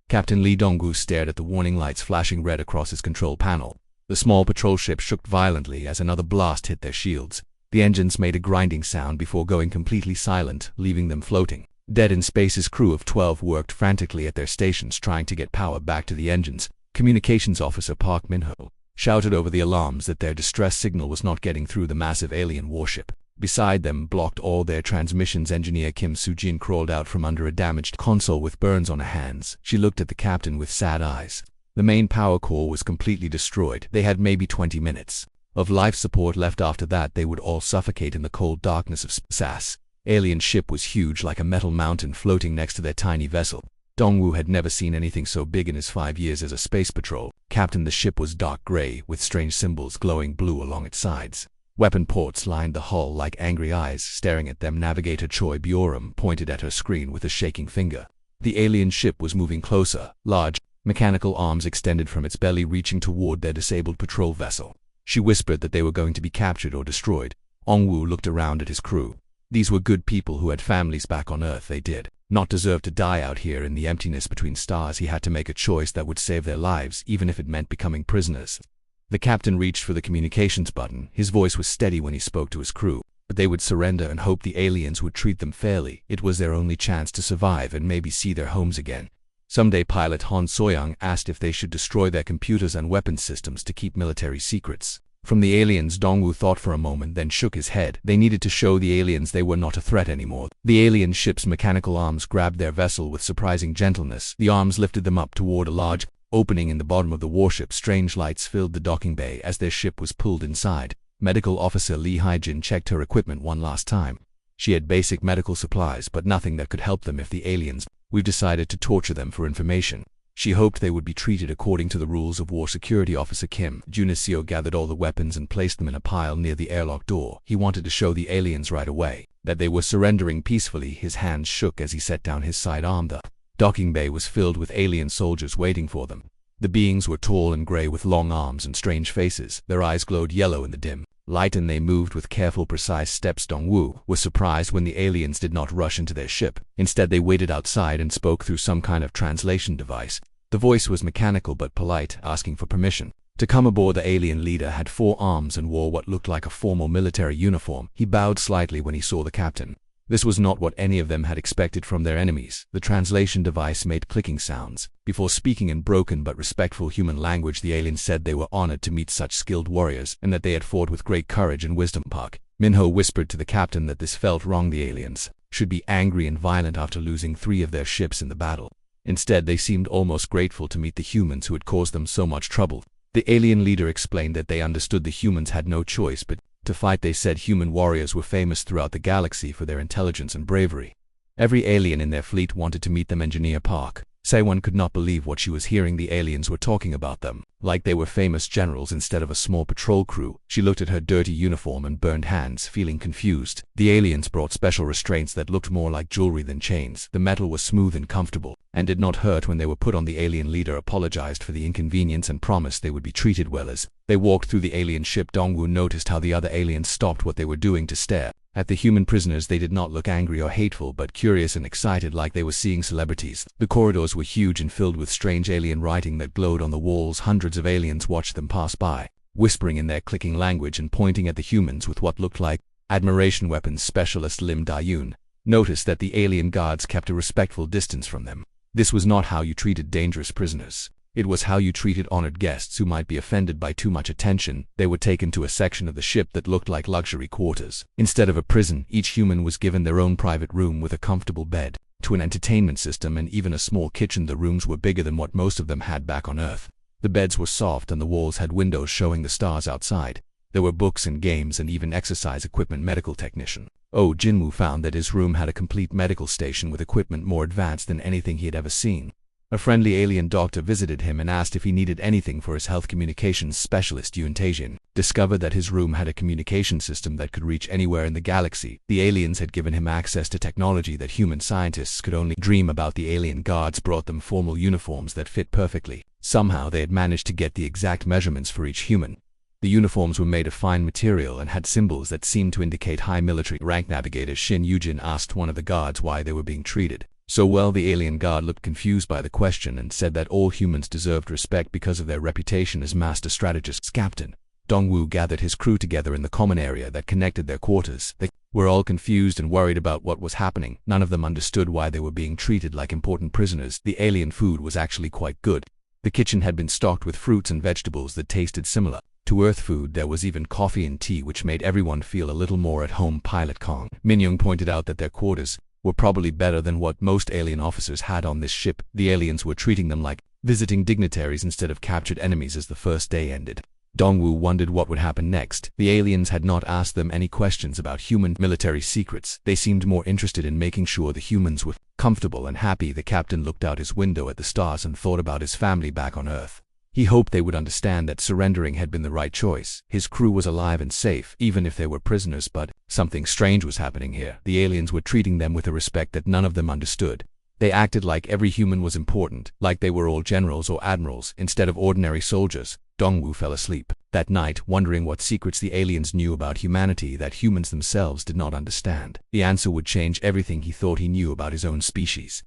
Captain Lee Dongwu stared at the warning lights flashing red across his control panel. The small patrol ship shook violently as another blast hit their shields. The engines made a grinding sound before going completely silent, leaving them floating. Dead in Space's crew of 12 worked frantically at their stations trying to get power back to the engines. Communications Officer Park Min-ho shouted over the alarms that their distress signal was not getting through the massive alien warship. Beside them, blocked all their transmissions, engineer Kim Soo-jin crawled out from under a damaged console with burns on her hands. She looked at the captain with sad eyes. The main power core was completely destroyed. They had maybe 20 minutes of life support left. After that, they would all suffocate in the cold darkness of SAS. Alien ship was huge, like a metal mountain floating next to their tiny vessel. Dongwu had never seen anything so big in his 5 years as a space patrol. Captain, the ship was dark gray, with strange symbols glowing blue along its sides. Weapon ports lined the hull like angry eyes staring at them. Navigator Choi Biorum pointed at her screen with a shaking finger. The alien ship was moving closer. Large, mechanical arms extended from its belly, reaching toward their disabled patrol vessel. She whispered that they were going to be captured or destroyed. Dongwu looked around at his crew. These were good people who had families back on Earth. They did not deserve to die out here in the emptiness between stars. He had to make a choice that would save their lives, even if it meant becoming prisoners. The captain reached for the communications button. His voice was steady when he spoke to his crew, but they would surrender and hope the aliens would treat them fairly. It was their only chance to survive and maybe see their homes again. Someday, pilot Han Soyoung asked if they should destroy their computers and weapons systems to keep military secrets from the aliens. Dongwu thought for a moment, then shook his head. They needed to show the aliens they were not a threat anymore. The alien ship's mechanical arms grabbed their vessel with surprising gentleness. The arms lifted them up toward a large opening in the bottom of the warship. Strange lights filled the docking bay as their ship was pulled inside. Medical Officer Lee Haijin checked her equipment one last time. She had basic medical supplies, but nothing that could help them if the aliens. We've decided to torture them for information. She hoped they would be treated according to the rules of war. Security Officer Kim Juniseo gathered all the weapons and placed them in a pile near the airlock door. He wanted to show the aliens right away that they were surrendering peacefully. His hands shook as he set down his sidearm. The docking bay was filled with alien soldiers waiting for them. The beings were tall and gray with long arms and strange faces. Their eyes glowed yellow in the dim light and they moved with careful, precise steps. Dongwu was surprised when the aliens did not rush into their ship. Instead, they waited outside and spoke through some kind of translation device. The voice was mechanical but polite, asking for permission to come aboard. The alien leader had 4 arms and wore what looked like a formal military uniform. He bowed slightly when he saw the captain. This was not what any of them had expected from their enemies. The translation device made clicking sounds. Before speaking in broken but respectful human language, the alien said they were honored to meet such skilled warriors and that they had fought with great courage and wisdom. Park Min-ho whispered to the captain that this felt wrong. The aliens should be angry and violent after losing 3 of their ships in the battle. Instead, they seemed almost grateful to meet the humans who had caused them so much trouble. The alien leader explained that they understood the humans had no choice but to fight. They said human warriors were famous throughout the galaxy for their intelligence and bravery. Every alien in their fleet wanted to meet them. Engineer Park Sae-won could not believe what she was hearing. The aliens were talking about them like they were famous generals instead of a small patrol crew. She looked at her dirty uniform and burned hands, feeling confused. The aliens brought special restraints that looked more like jewelry than chains. The metal was smooth and comfortable and did not hurt when they were put on. The alien leader apologized for the inconvenience and promised they would be treated well. As they walked through the alien ship, Dongwu noticed how the other aliens stopped what they were doing to stare at the human prisoners. They did not look angry or hateful, but curious and excited, like they were seeing celebrities. The corridors were huge and filled with strange alien writing that glowed on the walls. Hundreds of aliens watched them pass by, whispering in their clicking language and pointing at the humans with what looked like admiration. Weapons Specialist Lim Da-yoon noticed that the alien guards kept a respectful distance from them. This was not how you treated dangerous prisoners. It was how you treated honored guests who might be offended by too much attention. They were taken to a section of the ship that looked like luxury quarters. Instead of a prison, each human was given their own private room with a comfortable bed, to an entertainment system, and even a small kitchen. The rooms were bigger than what most of them had back on Earth. The beds were soft and the walls had windows showing the stars outside. There were books and games and even exercise equipment. Medical technician Oh Jinwoo found that his room had a complete medical station with equipment more advanced than anything he had ever seen. A friendly alien doctor visited him and asked if he needed anything for his health. Communications specialist Yoon Taejin discovered that his room had a communication system that could reach anywhere in the galaxy. The aliens had given him access to technology that human scientists could only dream about. The alien guards brought them formal uniforms that fit perfectly. Somehow they had managed to get the exact measurements for each human. The uniforms were made of fine material and had symbols that seemed to indicate high military rank. Navigator Shin Yujin asked one of the guards why they were being treated so well the alien guard looked confused by the question and said that all humans deserved respect because of their reputation as master strategists. Captain Dongwu gathered his crew together in the common area that connected their quarters. They were all confused and worried about what was happening. None of them understood why they were being treated like important prisoners. The alien food was actually quite good. The kitchen had been stocked with fruits and vegetables that tasted similar to Earth food. There was even coffee and tea, which made everyone feel a little more at home. Pilot Kong Minyoung pointed out that their quarters were probably better than what most alien officers had on this ship. The aliens were treating them like visiting dignitaries instead of captured enemies as the first day ended. Dongwu wondered what would happen next. The aliens had not asked them any questions about human military secrets. They seemed more interested in making sure the humans were comfortable and happy. The captain looked out his window at the stars and thought about his family back on Earth. He hoped they would understand that surrendering had been the right choice. His crew was alive and safe, even if they were prisoners, but something strange was happening here. The aliens were treating them with a respect that none of them understood. They acted like every human was important, like they were all generals or admirals, instead of ordinary soldiers. Dongwu fell asleep that night, wondering what secrets the aliens knew about humanity that humans themselves did not understand. The answer would change everything he thought he knew about his own species.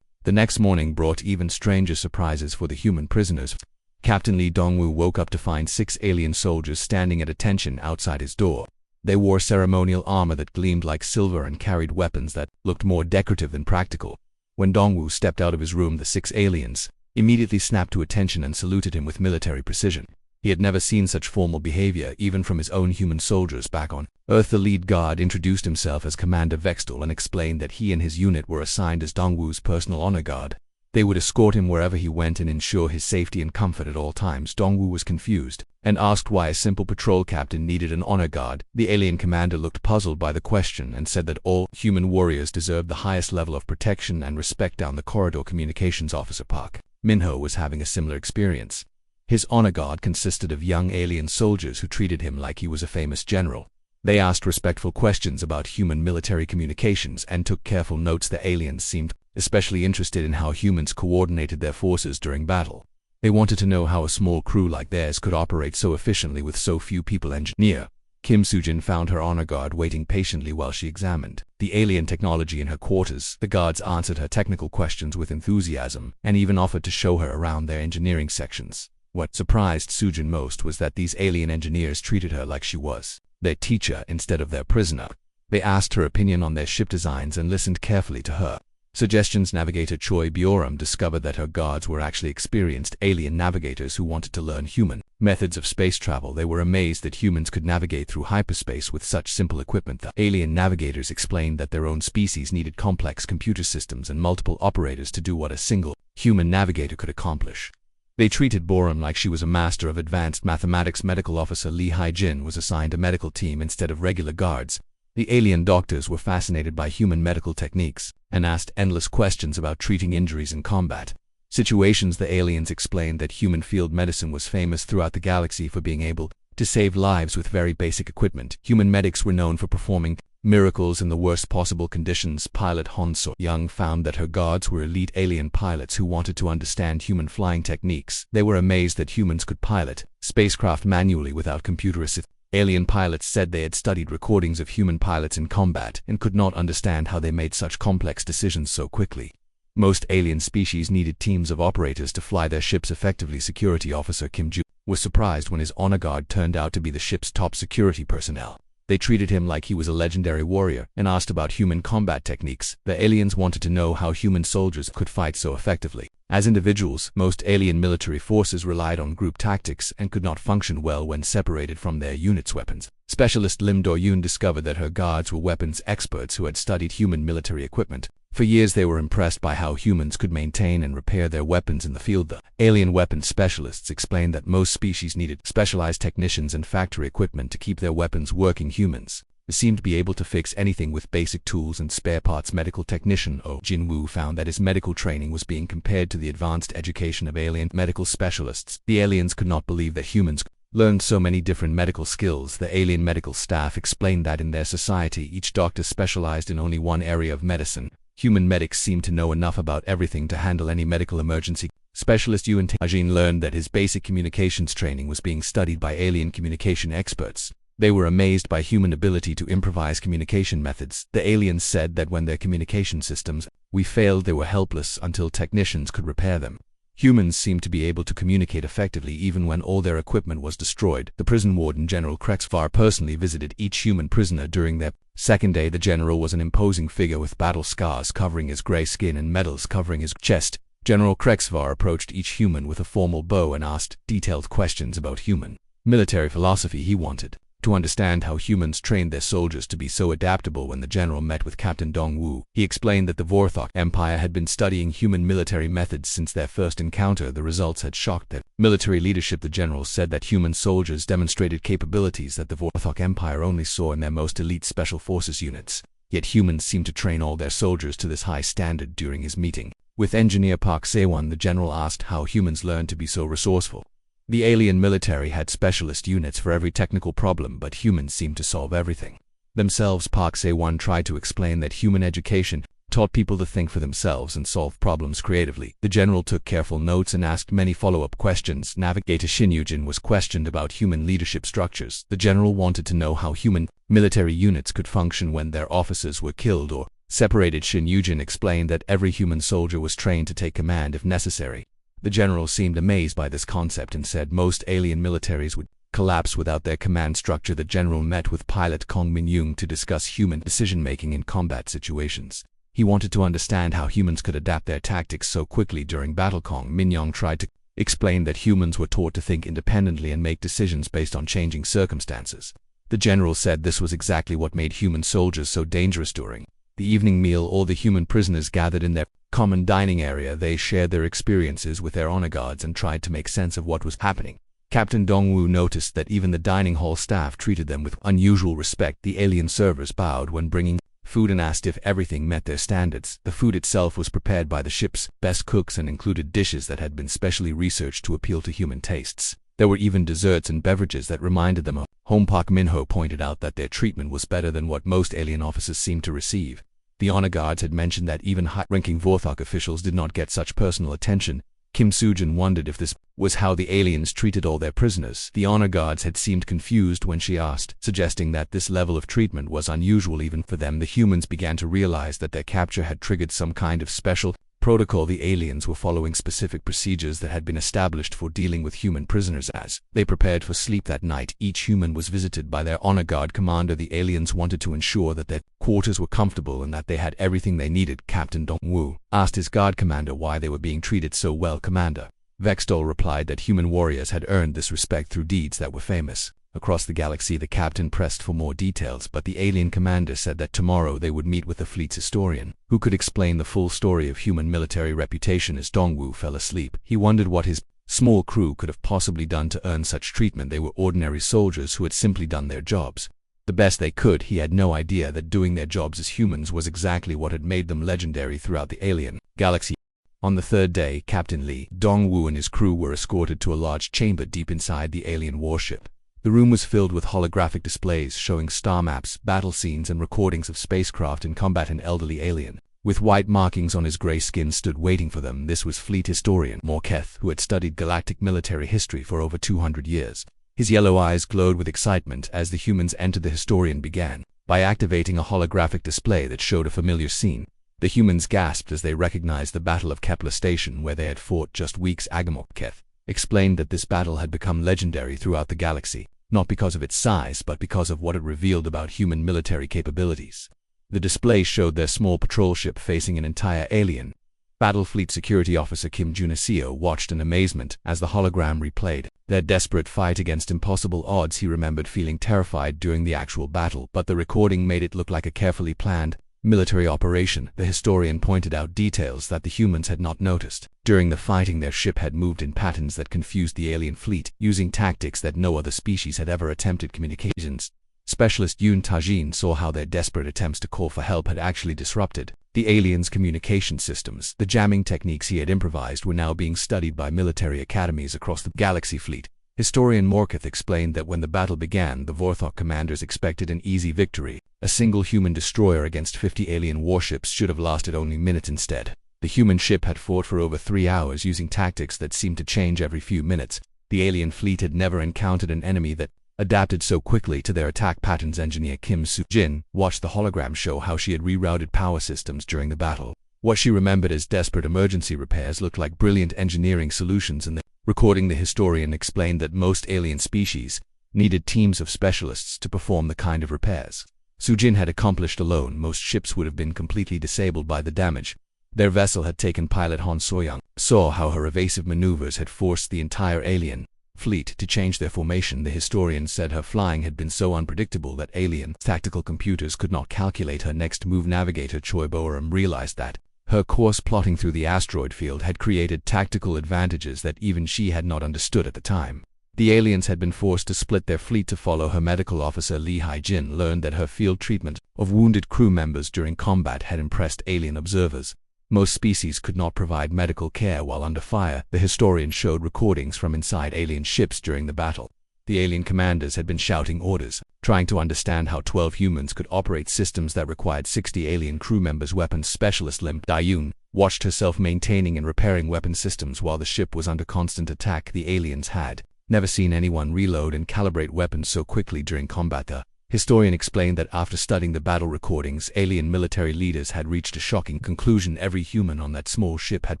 The next morning brought even stranger surprises for the human prisoners. Captain Lee Dongwu woke up to find 6 alien soldiers standing at attention outside his door. They wore ceremonial armor that gleamed like silver and carried weapons that looked more decorative than practical. When Dongwu stepped out of his room, the 6 aliens immediately snapped to attention and saluted him with military precision. He had never seen such formal behavior, even from his own human soldiers back on Earth. The lead guard introduced himself as Commander Vextal and explained that he and his unit were assigned as Dongwu's personal honor guard. They would escort him wherever he went and ensure his safety and comfort at all times. Dongwu was confused and asked why a simple patrol captain needed an honor guard. The alien commander looked puzzled by the question and said that all human warriors deserved the highest level of protection and respect. Down the corridor, communications officer Park Minho was having a similar experience. His honor guard consisted of young alien soldiers who treated him like he was a famous general. They asked respectful questions about human military communications and took careful notes. The aliens seemed especially interested in how humans coordinated their forces during battle. They wanted to know how a small crew like theirs could operate so efficiently with so few people. Engineer Kim Sujin found her honor guard waiting patiently while she examined the alien technology in her quarters. The guards answered her technical questions with enthusiasm and even offered to show her around their engineering sections. What surprised Sujin most was that these alien engineers treated her like she was their teacher instead of their prisoner. They asked her opinion on their ship designs and listened carefully to her suggestions. Navigator Choi Bioram discovered that her guards were actually experienced alien navigators who wanted to learn human methods of space travel. They were amazed that humans could navigate through hyperspace with such simple equipment. The alien navigators explained that their own species needed complex computer systems and multiple operators to do what a single human navigator could accomplish. They treated Boram like she was a master of advanced mathematics. Medical officer Lee Hai-jin was assigned a medical team instead of regular guards. The alien doctors were fascinated by human medical techniques and asked endless questions about treating injuries in combat situations. The aliens explained that human field medicine was famous throughout the galaxy for being able to save lives with very basic equipment. Human medics were known for performing miracles in the worst possible conditions. Pilot Hon So-young found that her guards were elite alien pilots who wanted to understand human flying techniques. They were amazed that humans could pilot spacecraft manually without computer assist. Alien pilots said they had studied recordings of human pilots in combat and could not understand how they made such complex decisions so quickly. Most alien species needed teams of operators to fly their ships effectively. Security officer Kim Joo was surprised when his honor guard turned out to be the ship's top security personnel. They treated him like he was a legendary warrior and asked about human combat techniques. The aliens wanted to know how human soldiers could fight so effectively. As individuals, most alien military forces relied on group tactics and could not function well when separated from their unit's weapons. Specialist Lim Do-yoon discovered that her guards were weapons experts who had studied human military equipment. For years they were impressed by how humans could maintain and repair their weapons in the field. The alien weapons specialists explained that most species needed specialized technicians and factory equipment to keep their weapons working. Humans seemed to be able to fix anything with basic tools and spare parts. Medical technician Oh Jin-woo found that his medical training was being compared to the advanced education of alien medical specialists. The aliens could not believe that humans learned so many different medical skills. The alien medical staff explained that in their society each doctor specialized in only one area of medicine. Human medics seemed to know enough about everything to handle any medical emergency. Specialist Yoon Tae-jin learned that his basic communications training was being studied by alien communication experts. They were amazed by human ability to improvise communication methods. The aliens said that when their communication systems we failed, they were helpless until technicians could repair them. Humans seemed to be able to communicate effectively even when all their equipment was destroyed. The prison warden, General Krexvar, personally visited each human prisoner during their second day. The general was an imposing figure with battle scars covering his gray skin and medals covering his chest. General Krexvar approached each human with a formal bow and asked detailed questions about human military philosophy. He wanted to understand how humans trained their soldiers to be so adaptable. When the general met with Captain Dongwu, he explained that the Vorthok Empire had been studying human military methods since their first encounter. The results had shocked their military leadership. The general said that human soldiers demonstrated capabilities that the Vorthok Empire only saw in their most elite special forces units. Yet humans seemed to train all their soldiers to this high standard. During his meeting with Engineer Park Se-won, the general asked how humans learned to be so resourceful. The alien military had specialist units for every technical problem, but humans seemed to solve everything themselves. Park Se-won tried to explain that human education taught people to think for themselves and solve problems creatively. The general took careful notes and asked many follow-up questions. Navigator Shin Yujin was questioned about human leadership structures. The general wanted to know how human military units could function when their officers were killed or separated. Shin Yujin explained that every human soldier was trained to take command if necessary. The general seemed amazed by this concept and said most alien militaries would collapse without their command structure. The general met with pilot Kong Min-young to discuss human decision-making in combat situations. He wanted to understand how humans could adapt their tactics so quickly during battle. Kong Min-young tried to explain that humans were taught to think independently and make decisions based on changing circumstances. The general said this was exactly what made human soldiers so dangerous. During the evening meal, all the human prisoners gathered in their common dining area. They shared their experiences with their honor guards and tried to make sense of what was happening. Captain Dongwu noticed that even the dining hall staff treated them with unusual respect. The alien servers bowed when bringing food and asked if everything met their standards. The food itself was prepared by the ship's best cooks and included dishes that had been specially researched to appeal to human tastes. There were even desserts and beverages that reminded them of home. Park Min-ho pointed out that their treatment was better than what most alien officers seemed to receive. The honor guards had mentioned that even high-ranking Vorthok officials did not get such personal attention. Kim Soo-jin wondered if this was how the aliens treated all their prisoners. The honor guards had seemed confused when she asked, suggesting that this level of treatment was unusual even for them. The humans began to realize that their capture had triggered some kind of special protocol. The aliens were following specific procedures that had been established for dealing with human prisoners. As they prepared for sleep that night, each human was visited by their honor guard commander. The aliens wanted to ensure that their quarters were comfortable and that they had everything they needed. Captain Dongwu asked his guard commander why they were being treated so well. Commander Vextol replied that human warriors had earned this respect through deeds that were famous across the galaxy. The captain pressed for more details, but the alien commander said that tomorrow they would meet with the fleet's historian, who could explain the full story of human military reputation. As Dongwu fell asleep, he wondered what his small crew could have possibly done to earn such treatment. They were ordinary soldiers who had simply done their jobs the best they could. He had no idea that doing their jobs as humans was exactly what had made them legendary throughout the alien galaxy. On the third day, Captain Lee Dongwu and his crew were escorted to a large chamber deep inside the alien warship. The room was filled with holographic displays showing star maps, battle scenes, and recordings of spacecraft in combat. An elderly alien with white markings on his gray skin stood waiting for them. This was fleet historian Morketh, who had studied galactic military history for over 200 years. His yellow eyes glowed with excitement as the humans entered. The historian began by activating a holographic display that showed a familiar scene. The humans gasped as they recognized the Battle of Kepler Station, where they had fought just weeks ago. Morketh explained that this battle had become legendary throughout the galaxy, not because of its size but because of what it revealed about human military capabilities. The display showed their small patrol ship facing an entire alien battle. Fleet Security Officer Kim Junaseo watched in amazement as the hologram replayed their desperate fight against impossible odds. He remembered feeling terrified during the actual battle, but the recording made it look like a carefully planned military operation. The historian pointed out details that the humans had not noticed. During the fighting, their ship had moved in patterns that confused the alien fleet, using tactics that no other species had ever attempted. Communications specialist Yoon Tajin saw how their desperate attempts to call for help had actually disrupted the aliens' communication systems. The jamming techniques he had improvised were now being studied by military academies across the galaxy fleet. Historian Morketh explained that when the battle began, the Vorthok commanders expected an easy victory. A single human destroyer against 50 alien warships should have lasted only minutes. Instead, the human ship had fought for over 3 hours using tactics that seemed to change every few minutes. The alien fleet had never encountered an enemy that adapted so quickly to their attack patterns. Engineer Kim Soo-jin watched the hologram show how she had rerouted power systems during the battle. What she remembered as desperate emergency repairs looked like brilliant engineering solutions, and the recording, the historian explained that most alien species needed teams of specialists to perform the kind of repairs Soo-jin had accomplished alone. Most ships would have been completely disabled by the damage their vessel had taken. Pilot Han So-young saw how her evasive maneuvers had forced the entire alien fleet to change their formation. The historian said her flying had been so unpredictable that alien tactical computers could not calculate her next move. Navigator Choi Bo-ram realized that her course plotting through the asteroid field had created tactical advantages that even she had not understood at the time. The aliens had been forced to split their fleet to follow her. Medical officer Lee Hae-jin learned that her field treatment of wounded crew members during combat had impressed alien observers. Most species could not provide medical care while under fire. The historian showed recordings from inside alien ships during the battle. The alien commanders had been shouting orders, trying to understand how 12 humans could operate systems that required 60 alien crew members. Weapons specialist Lim Da-yoon watched herself maintaining and repairing weapon systems while the ship was under constant attack. The aliens had never seen anyone reload and calibrate weapons so quickly during combat. The historian explained that after studying the battle recordings, alien military leaders had reached a shocking conclusion. Every human on that small ship had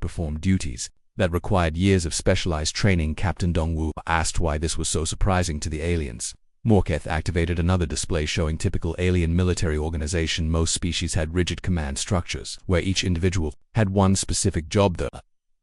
performed duties that required years of specialized training. Captain Dong-woo asked why this was so surprising to the aliens. Morketh activated another display showing typical alien military organization. Most species had rigid command structures, where each individual had one specific job. The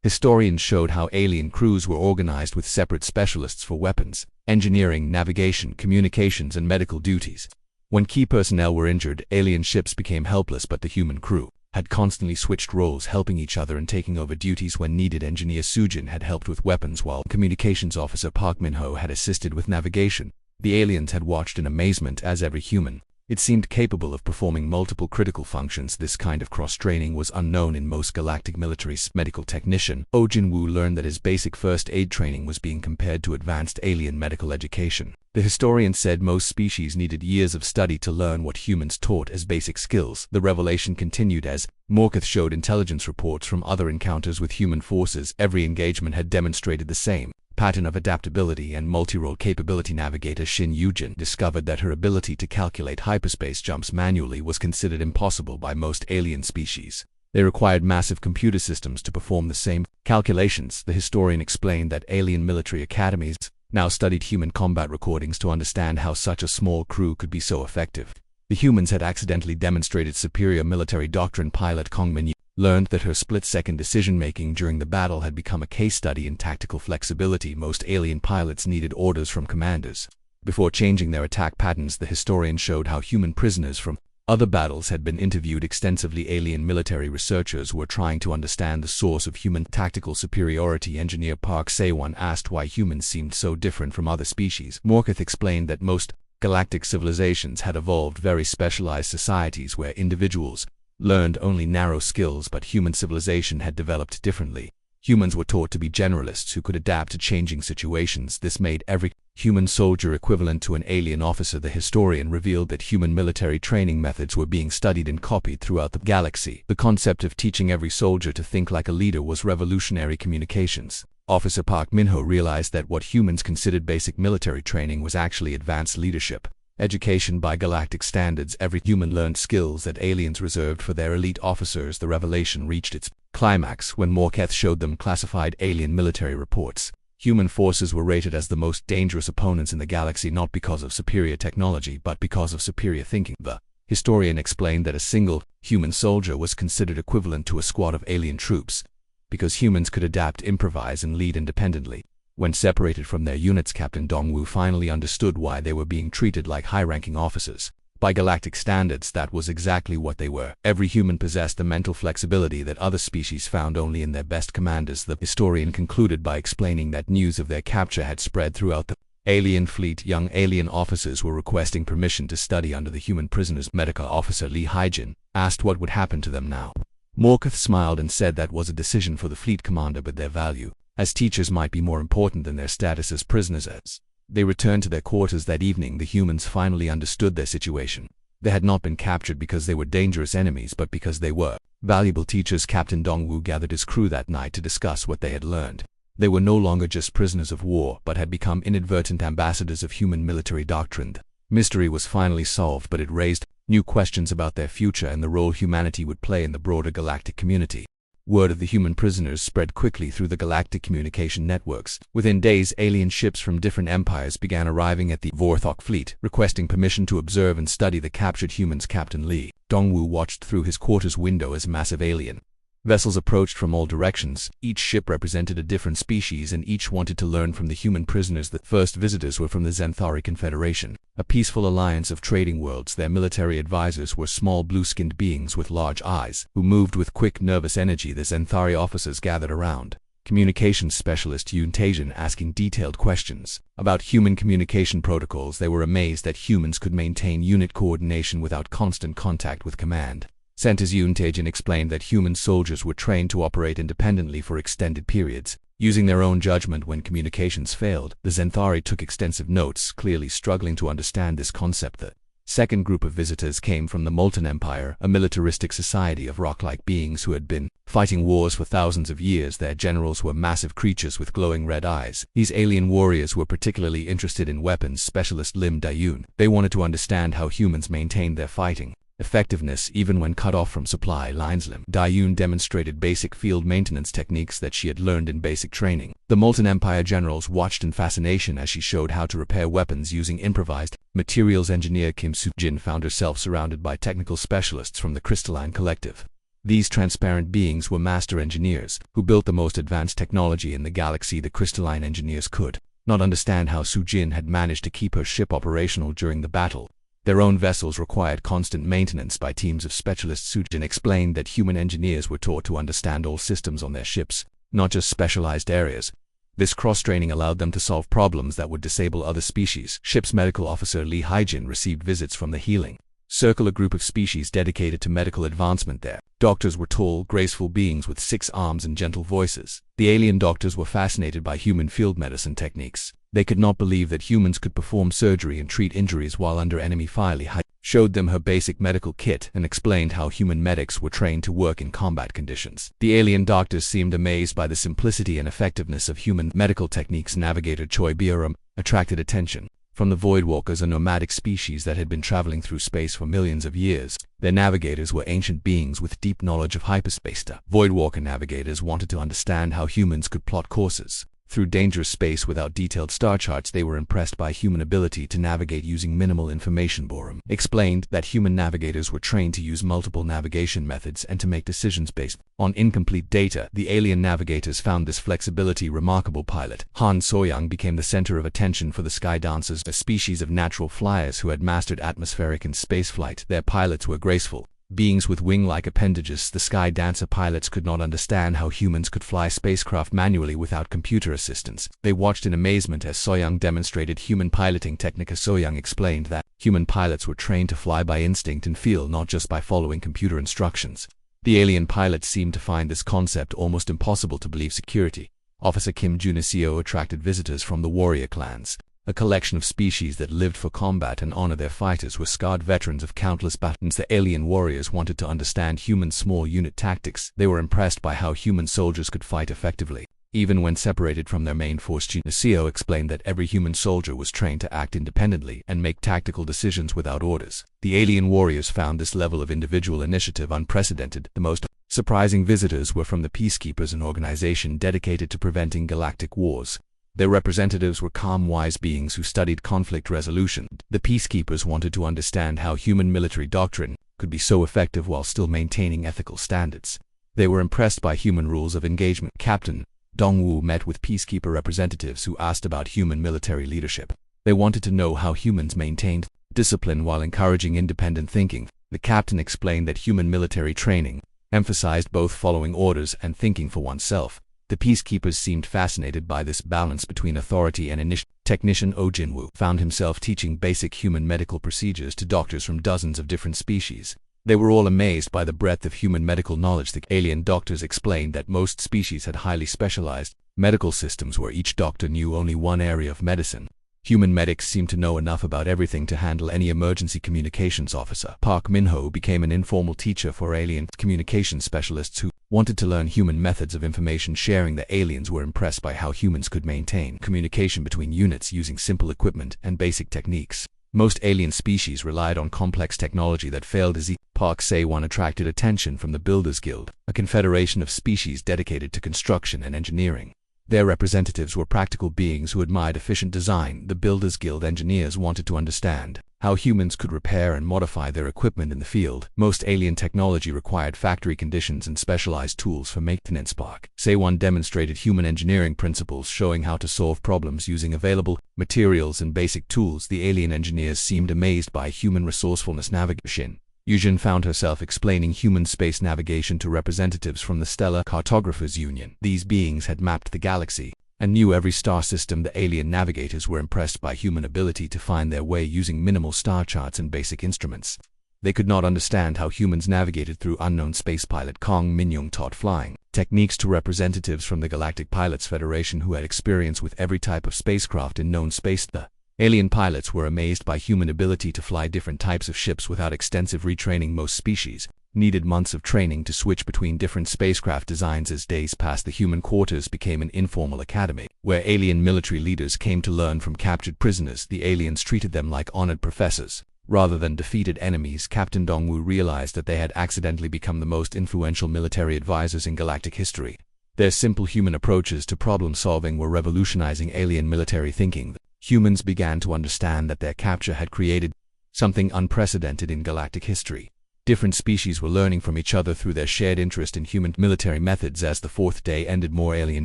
historian showed how alien crews were organized with separate specialists for weapons, engineering, navigation, communications, and medical duties. When key personnel were injured, alien ships became helpless, but the human crew had constantly switched roles, helping each other and taking over duties when needed. Engineer Soo-jin had helped with weapons while communications officer Park Min-ho had assisted with navigation. The aliens had watched in amazement as every human it seemed capable of performing multiple critical functions. This kind of cross-training was unknown in most galactic militaries. Medical technician Oh Jin-woo learned that his basic first aid training was being compared to advanced alien medical education. The historian said most species needed years of study to learn what humans taught as basic skills. The revelation continued as Morketh showed intelligence reports from other encounters with human forces. Every engagement had demonstrated the same pattern of adaptability and multi-role capability. Navigator Shin Yoo-jin discovered that her ability to calculate hyperspace jumps manually was considered impossible by most alien species. They required massive computer systems to perform the same calculations. The historian explained that alien military academies now studied human combat recordings to understand how such a small crew could be so effective. The humans had accidentally demonstrated superior military doctrine. Pilot Kong Min learned that her split-second decision-making during the battle had become a case study in tactical flexibility. Most alien pilots needed orders from commanders before changing their attack patterns. The historian showed how human prisoners from other battles had been interviewed extensively. Alien military researchers were trying to understand the source of human tactical superiority. Engineer Park Se-won asked why humans seemed so different from other species. Morketh explained that most galactic civilizations had evolved very specialized societies where individuals learned only narrow skills, but human civilization had developed differently. Humans were taught to be generalists who could adapt to changing situations. This made every human soldier equivalent to an alien officer. The historian revealed that human military training methods were being studied and copied throughout the galaxy. The concept of teaching every soldier to think like a leader was revolutionary. Communications officer Park Min-ho realized that what humans considered basic military training was actually advanced leadership education by galactic standards. Every human learned skills that aliens reserved for their elite officers. The revelation reached its climax when Morketh showed them classified alien military reports. Human forces were rated as the most dangerous opponents in the galaxy, not because of superior technology but because of superior thinking. The historian explained that a single human soldier was considered equivalent to a squad of alien troops because humans could adapt, improvise, and lead independently. When separated from their units, Captain Dong-woo finally understood why they were being treated like high-ranking officers. By galactic standards, that was exactly what they were. Every human possessed the mental flexibility that other species found only in their best commanders. The historian concluded by explaining that news of their capture had spread throughout the alien fleet. Young alien officers were requesting permission to study under the human prisoners. Medical officer Lee Hae-jin asked what would happen to them now. Morketh smiled and said that was a decision for the fleet commander, but their value as teachers might be more important than their status as prisoners. As they returned to their quarters that evening, the humans finally understood their situation. They had not been captured because they were dangerous enemies, but because they were valuable teachers. Captain Dong-woo gathered his crew that night to discuss what they had learned. They were no longer just prisoners of war, but had become inadvertent ambassadors of human military doctrine. The mystery was finally solved, but it raised new questions about their future and the role humanity would play in the broader galactic community. Word of the human prisoners spread quickly through the galactic communication networks. Within days, alien ships from different empires began arriving at the Vorthok fleet, requesting permission to observe and study the captured humans. Captain Lee Dongwu watched through his quarters window as massive alien vessels approached from all directions. Each ship represented a different species, and each wanted to learn from the human prisoners. The first visitors were from the Zenthari Confederation, a peaceful alliance of trading worlds. Their military advisors were small blue-skinned beings with large eyes, who moved with quick, nervous energy. The Zenthari officers gathered around communications specialist Yoon Taejin, asking detailed questions about human communication protocols. They were amazed that humans could maintain unit coordination without constant contact with command centers. Yoon Taejin explained that human soldiers were trained to operate independently for extended periods, using their own judgment when communications failed. The Zenthari took extensive notes, clearly struggling to understand this concept. The second group of visitors came from the Molten Empire, a militaristic society of rock-like beings who had been fighting wars for thousands of years. Their generals were massive creatures with glowing red eyes. These alien warriors were particularly interested in weapons. Specialist Lim Dayun. They wanted to understand how humans maintained their fighting effectiveness even when cut off from supply lines. Lim Dayun demonstrated basic field maintenance techniques that she had learned in basic training. The Molten Empire generals watched in fascination as she showed how to repair weapons using improvised materials. Engineer Kim Soo-jin found herself surrounded by technical specialists from the Crystalline Collective. These transparent beings were master engineers who built the most advanced technology in the galaxy. The Crystalline engineers could not understand how Soo-jin had managed to keep her ship operational during the battle. Their own vessels required constant maintenance by teams of specialists. Soo-jin explained that human engineers were taught to understand all systems on their ships, not just specialized areas. This cross-training allowed them to solve problems that would disable other species. Ship's medical officer Lee Haijin received visits from the Healing Circle, a group of species dedicated to medical advancement. Their doctors were tall, graceful beings with 6 arms and gentle voices. The alien doctors were fascinated by human field medicine techniques. They could not believe that humans could perform surgery and treat injuries while under enemy fire. Lee Haijin showed them her basic medical kit and explained how human medics were trained to work in combat conditions. The alien doctors seemed amazed by the simplicity and effectiveness of human medical techniques. Navigator Choi Byeorum attracted attention from the Voidwalkers, a nomadic species that had been traveling through space for millions of years. Their navigators were ancient beings with deep knowledge of hyperspace. The Voidwalker navigators wanted to understand how humans could plot courses through dangerous space without detailed star charts. They were impressed by human ability to navigate using minimal information. Byeorum explained that human navigators were trained to use multiple navigation methods and to make decisions based on incomplete data. The alien navigators found this flexibility remarkable. Pilot Han Soyoung became the center of attention for the Sky Dancers, a species of natural flyers who had mastered atmospheric and spaceflight. Their pilots were graceful beings with wing-like appendages. The Sky Dancer pilots could not understand how humans could fly spacecraft manually without computer assistance. They watched in amazement as Soyoung demonstrated human piloting technique. Soyoung explained that human pilots were trained to fly by instinct and feel, not just by following computer instructions. The alien pilots seemed to find this concept almost impossible to believe. Security Officer Kim Junaseo attracted visitors from the warrior clans, a collection of species that lived for combat and honor. Their fighters were scarred veterans of countless battles. The alien warriors wanted to understand human small unit tactics. They were impressed by how human soldiers could fight effectively, even when separated from their main force. Junaseo explained that every human soldier was trained to act independently and make tactical decisions without orders. The alien warriors found this level of individual initiative unprecedented. The most surprising visitors were from the Peacekeepers, an organization dedicated to preventing galactic wars. Their representatives were calm, wise beings who studied conflict resolution. The Peacekeepers wanted to understand how human military doctrine could be so effective while still maintaining ethical standards. They were impressed by human rules of engagement. Captain Dongwu met with Peacekeeper representatives who asked about human military leadership. They wanted to know how humans maintained discipline while encouraging independent thinking. The captain explained that human military training emphasized both following orders and thinking for oneself. The Peacekeepers seemed fascinated by this balance between authority and initiative. Technician Oh Jinwoo found himself teaching basic human medical procedures to doctors from dozens of different species. They were all amazed by the breadth of human medical knowledge. The alien doctors explained that most species had highly specialized medical systems where each doctor knew only one area of medicine. Human medics seemed to know enough about everything to handle any emergency communications officer. Park Min-ho became an informal teacher for alien communications specialists who wanted to learn human methods of information sharing. The aliens were impressed by how humans could maintain communication between units using simple equipment and basic techniques. Most alien species relied on complex technology that failed as Park Se-won attracted attention from the Builders Guild, a confederation of species dedicated to construction and engineering. Their representatives were practical beings who admired efficient design. The Builders Guild engineers wanted to understand how humans could repair and modify their equipment in the field. Most alien technology required factory conditions and specialized tools for maintenance. Park Se-won demonstrated human engineering principles, showing how to solve problems using available materials and basic tools. The alien engineers seemed amazed by human resourcefulness. Navigation. Yujin found herself explaining human space navigation to representatives from the Stellar Cartographers Union. These beings had mapped the galaxy and knew every star system. The alien navigators were impressed by human ability to find their way using minimal star charts and basic instruments. They could not understand how humans navigated through unknown. Space pilot Kong Min-young taught flying techniques to representatives from the Galactic Pilots Federation who had experience with every type of spacecraft in known space. The alien pilots were amazed by human ability to fly different types of ships without extensive retraining. Most species needed months of training to switch between different spacecraft designs. As days passed, the human quarters became an informal academy, where alien military leaders came to learn from captured prisoners. The aliens treated them like honored professors, rather than defeated enemies. Captain Dongwu realized that they had accidentally become the most influential military advisors in galactic history. Their simple human approaches to problem-solving were revolutionizing alien military thinking. Humans began to understand that their capture had created something unprecedented in galactic history. Different species were learning from each other through their shared interest in human military methods. As the fourth day ended, more alien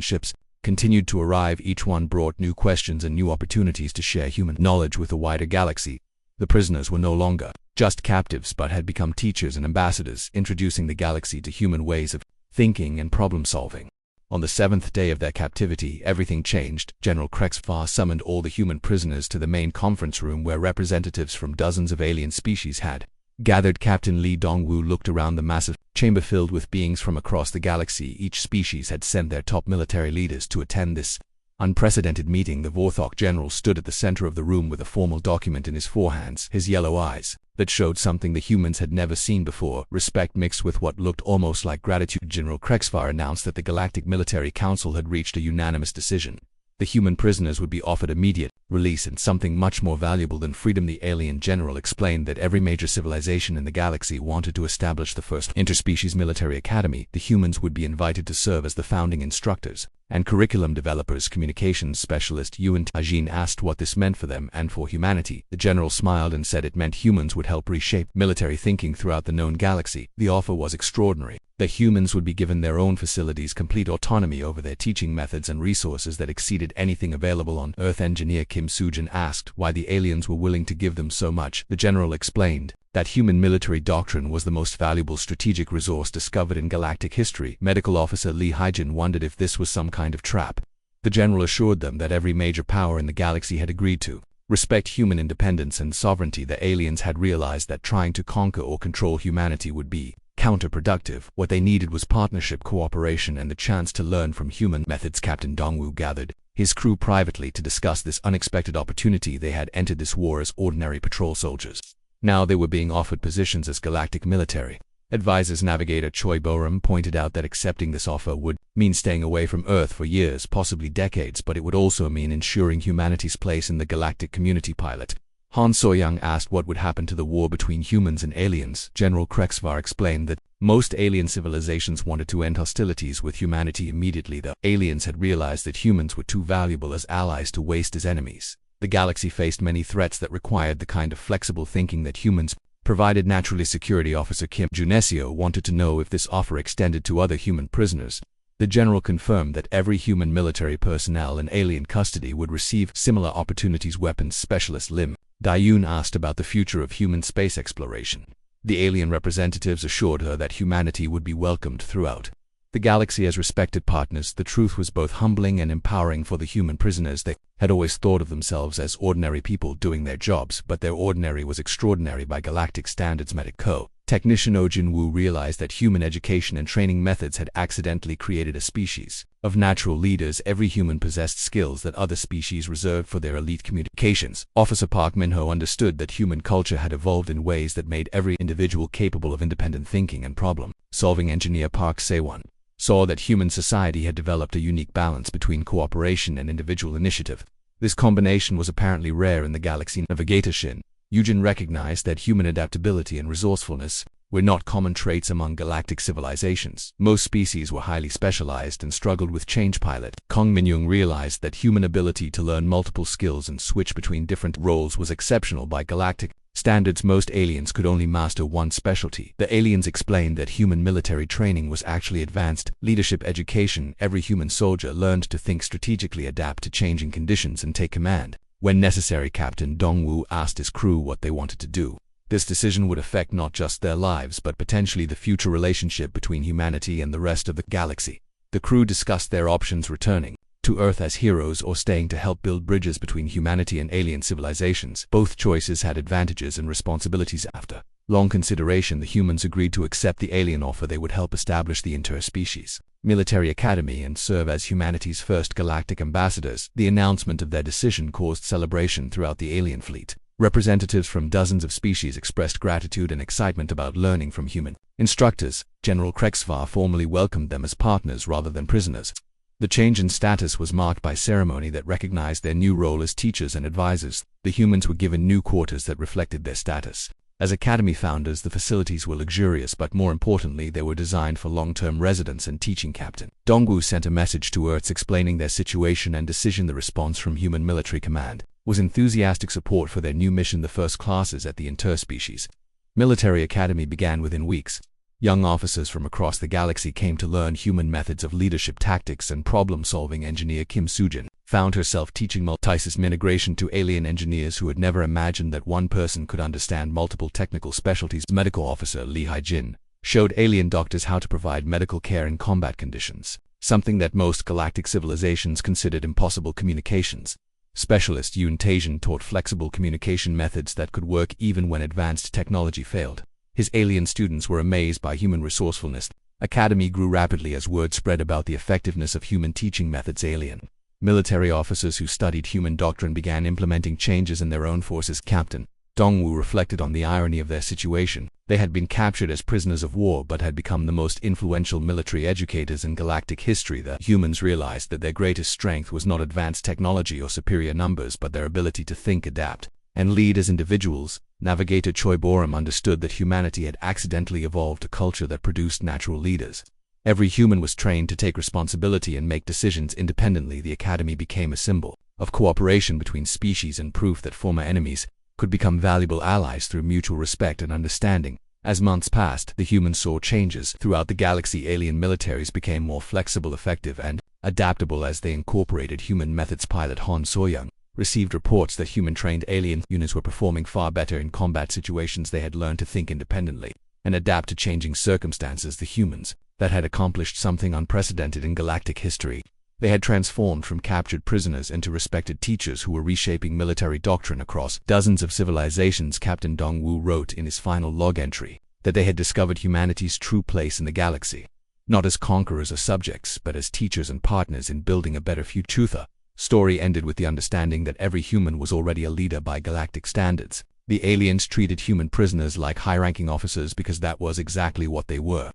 ships continued to arrive. Each one brought new questions and new opportunities to share human knowledge with the wider galaxy. The prisoners were no longer just captives but had become teachers and ambassadors, introducing the galaxy to human ways of thinking and problem-solving. On the seventh day of their captivity, everything changed. General Krexvar summoned all the human prisoners to the main conference room where representatives from dozens of alien species had gathered. Captain Lee Dongwu looked around the massive chamber filled with beings from across the galaxy. Each species had sent their top military leaders to attend this unprecedented meeting. The Vorthok general stood at the center of the room with a formal document in his forehands, his yellow eyes that showed something the humans had never seen before, respect mixed with what looked almost like gratitude. General Krexvar announced that the Galactic Military Council had reached a unanimous decision. The human prisoners would be offered immediate release and something much more valuable than freedom. The alien general explained that every major civilization in the galaxy wanted to establish the first interspecies military academy. The humans would be invited to serve as the founding instructors and curriculum developers. Communications specialist Yuan Tajin asked what this meant for them and for humanity. The general smiled and said it meant humans would help reshape military thinking throughout the known galaxy. The offer was extraordinary. The humans would be given their own facilities, complete autonomy over their teaching methods, and resources that exceeded anything available on Earth. Engineer Kim Sujin asked why the aliens were willing to give them so much. The general explained that human military doctrine was the most valuable strategic resource discovered in galactic history. Medical officer Lee Haijin wondered if this was some kind of trap. The general assured them that every major power in the galaxy had agreed to respect human independence and sovereignty. The aliens had realized that trying to conquer or control humanity would be counterproductive. What they needed was partnership, cooperation, and the chance to learn from human methods. Captain Dongwu gathered his crew privately to discuss this unexpected opportunity. They had entered this war as ordinary patrol soldiers. Now they were being offered positions as galactic military advisors. Navigator Choi Borum pointed out that accepting this offer would mean staying away from Earth for years, possibly decades, but it would also mean ensuring humanity's place in the galactic community. Pilot Han So-young asked what would happen to the war between humans and aliens. General Krexvar explained that most alien civilizations wanted to end hostilities with humanity immediately. The aliens had realized that humans were too valuable as allies to waste as enemies. The galaxy faced many threats that required the kind of flexible thinking that humans provided. Naturally, Security Officer Kim Junesio wanted to know if this offer extended to other human prisoners. The general confirmed that every human military personnel in alien custody would receive similar opportunities. Weapons specialist Lim Dayun asked about the future of human space exploration. The alien representatives assured her that humanity would be welcomed throughout the galaxy as respected partners. The truth was both humbling and empowering for the human prisoners. They had always thought of themselves as ordinary people doing their jobs, but their ordinary was extraordinary by galactic standards. Medico Technician Oh Jin-woo realized that human education and training methods had accidentally created a species of natural leaders. Every human possessed skills that other species reserved for their elite communications. Officer Park Min-ho understood that human culture had evolved in ways that made every individual capable of independent thinking and problem-solving. Engineer Park Se-won saw that human society had developed a unique balance between cooperation and individual initiative. This combination was apparently rare in the galaxy. Navigator Shin Yujin recognized that human adaptability and resourcefulness were not common traits among galactic civilizations. Most species were highly specialized and struggled with change. Pilot Kong Min-young realized that human ability to learn multiple skills and switch between different roles was exceptional by galactic standards. Most aliens could only master one specialty. The aliens explained that human military training was actually advanced leadership education. Every human soldier learned to think strategically, adapt to changing conditions, and take command when necessary. Captain Dong-woo asked his crew what they wanted to do. This decision would affect not just their lives but potentially the future relationship between humanity and the rest of the galaxy. The crew discussed their options: returning to Earth as heroes or staying to help build bridges between humanity and alien civilizations. Both choices had advantages and responsibilities. After long consideration, the humans agreed to accept the alien offer. They would help establish the interspecies military academy and serve as humanity's first galactic ambassadors. The announcement of their decision caused celebration throughout the alien fleet. Representatives from dozens of species expressed gratitude and excitement about learning from human instructors. General Krexvar formally welcomed them as partners rather than prisoners. The change in status was marked by ceremony that recognized their new role as teachers and advisors. The humans were given new quarters that reflected their status as academy founders. The facilities were luxurious, but more importantly, they were designed for long-term residence and teaching. Captain Dong-woo sent a message to Earths explaining their situation and decision. The response from Human Military Command was enthusiastic support for their new mission. The first classes at the interspecies military academy began within weeks. Young officers from across the galaxy came to learn human methods of leadership, tactics, and problem-solving. Engineer Kim Soo-jin found herself teaching multisystem integration to alien engineers who had never imagined that one person could understand multiple technical specialties. Medical officer Lee Hai-jin showed alien doctors how to provide medical care in combat conditions, something that most galactic civilizations considered impossible. Communications specialist Yoon Tae-jin taught flexible communication methods that could work even when advanced technology failed. His alien students were amazed by human resourcefulness. Academy grew rapidly as word spread about the effectiveness of human teaching methods. Alien military officers who studied human doctrine began implementing changes in their own forces. Captain Dong-woo reflected on the irony of their situation. They had been captured as prisoners of war but had become the most influential military educators in galactic history. The humans realized that their greatest strength was not advanced technology or superior numbers, but their ability to think, adapt, and lead as individuals. Navigator Choi Borum understood that humanity had accidentally evolved a culture that produced natural leaders. Every human was trained to take responsibility and make decisions independently. The academy became a symbol of cooperation between species and proof that former enemies could become valuable allies through mutual respect and understanding. As months passed, the humans saw changes throughout the galaxy. Alien militaries became more flexible, effective, and adaptable as they incorporated human methods. Pilot Han So-young received reports that human-trained alien units were performing far better in combat situations. They had learned to think independently and adapt to changing circumstances. The humans that had accomplished something unprecedented in galactic history. They had transformed from captured prisoners into respected teachers who were reshaping military doctrine across dozens of civilizations. Captain Dong-woo wrote in his final log entry that they had discovered humanity's true place in the galaxy, not as conquerors or subjects, but as teachers and partners in building a better future. The story ended with the understanding that every human was already a leader by galactic standards. The aliens treated human prisoners like high-ranking officers because that was exactly what they were.